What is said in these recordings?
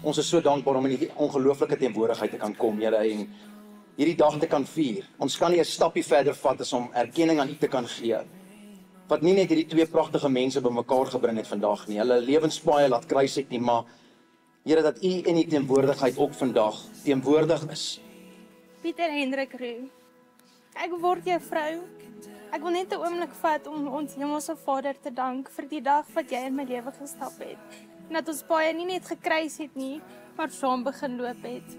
Ons is so dankbaar om in die ongelooflike teenwoordigheid te kan kom, Here, en hierdie dag te kan vier. Ons kan nie 'n stappie verder vat as om erkenning aan U te kan gee. Wat nie net hierdie twee pragtige mense bymekaar gebring het vandag nie. Hulle lewenspaai laat kruis het nie, maar Here, dat U in die teenwoordigheid ook vandag teenwoordig is. Pieter Hendrik Roo, ek word jou vrou. Ek wil net 'n oomblik vat om ons Hemelse Vader te dank vir die dag wat jy in my lewe gestap het. En dat ons paai nie net gekruis het nie, maar saam begin loop het.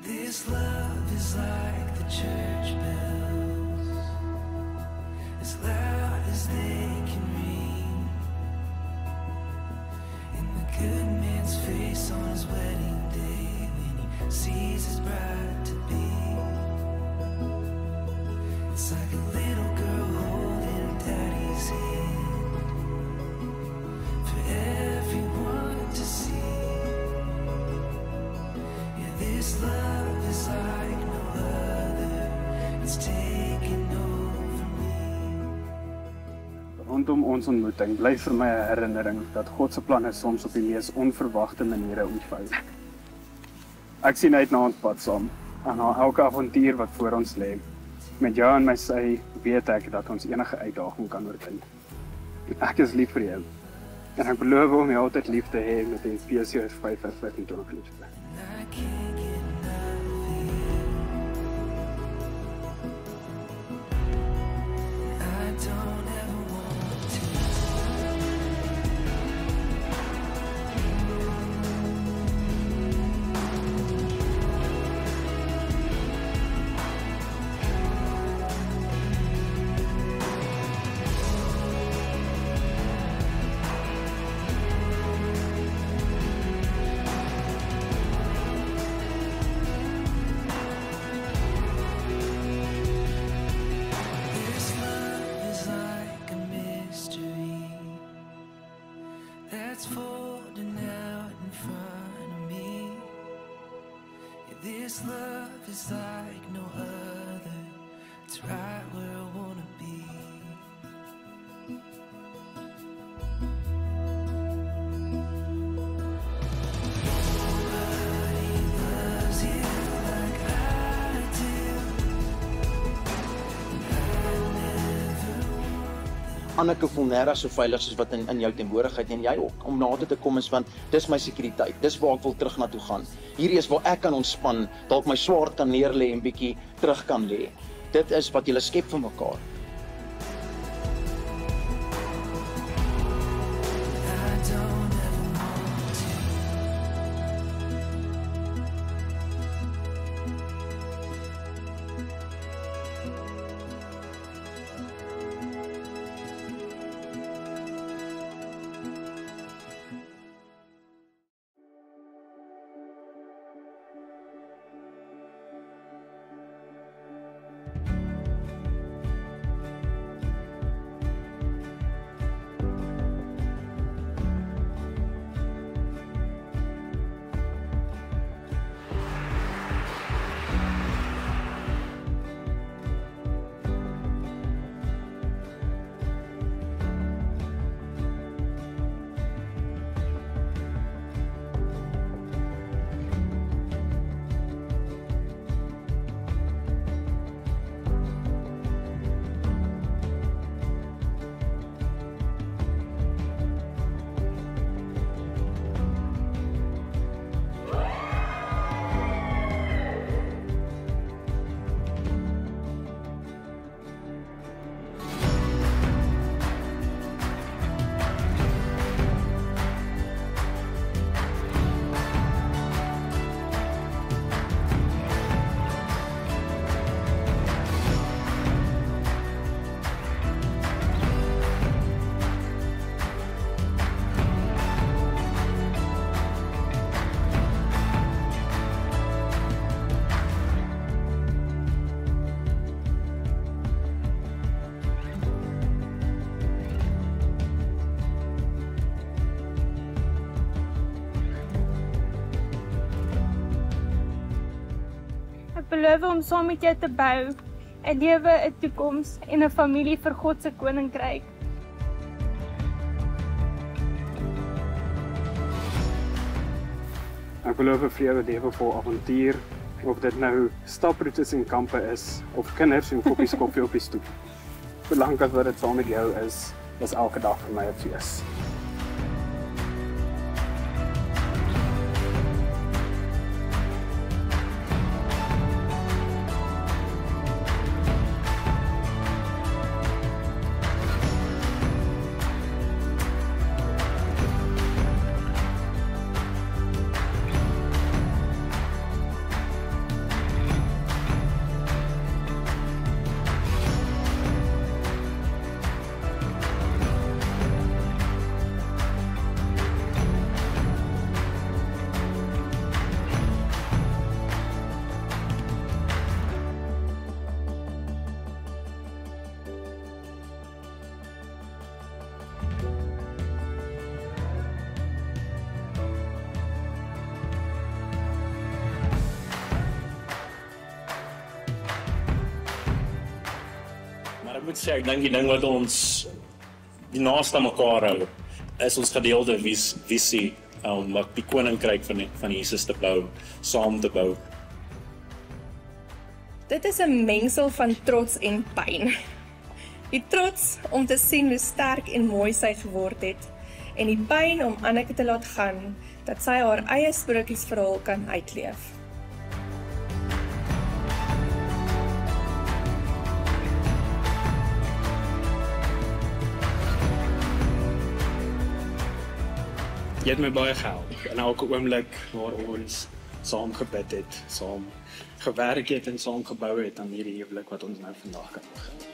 This love is like the church bells, as loud as they can ring. In the good man's face on his wedding day, when he sees his bride to be. It's like a little girl holding her daddy's hand, for everyone to see. Yeah, this love is like no other. It's taking over me. Rondom ons ontmoeting bly vir my 'n herinnering dat God se planne soms op die mees onverwagte maniere ontvou. Ek sien uit na ons pad saam, en na elke avontuur wat voor ons lê. Met jou aan my sy weet ek dat ons enige uitdaging kan oorwin. Ek is lief vir jou, en ek beloof om jou altyd lief te hê met Efesiërs 5:25 liefde. I can't get enough of you. I don't ever want to. This love is like a mystery that's folding out in front of me. Yeah, this love is like no other. It's right where I wanna be. Nobody loves you like I do. Anneke voel nêrens so veilig soos wat in jou teenwoordigheid en jy ook om nader te kom is, want dis my sekuriteit. Dis waar ek wil terug na toe gaan. Hierdie is waar ek kan ontspan, dalk my swaard kan neerlê en bietjie terug kan lê. Dit is wat julle skep vir mekaar. I don't ever want to. beloof om saam met jou te bou, 'n lewe, 'n toekoms en 'n familie vir God se koninkryk. Ek beloof vir jou 'n lewe vol avontuur, of dit nou staproetes en kampe is, of kinders en koppies koffie op die stoep. Solank as wat dit saam met jou is elke dag vir my 'n fees. Maar ek moet sê, ek dink die ding wat ons die naaste aan mekaar hou, is ons gedeelde visie om die koninkryk van Jesus te bou, saam te bou. Dit is 'n mengsel van trots en pyn. Die trots om te sien hoe sterk en mooi sy geword het, en die pyn om Anneke te laat gaan, dat sy haar eie sprokiesverhaal kan uitleef. Jy het my baie gehelp in elke oomblik waar ons saam gebid het, saam gewerk het en saam gebou het aan hierdie huwelik wat ons nou vandag kan begin.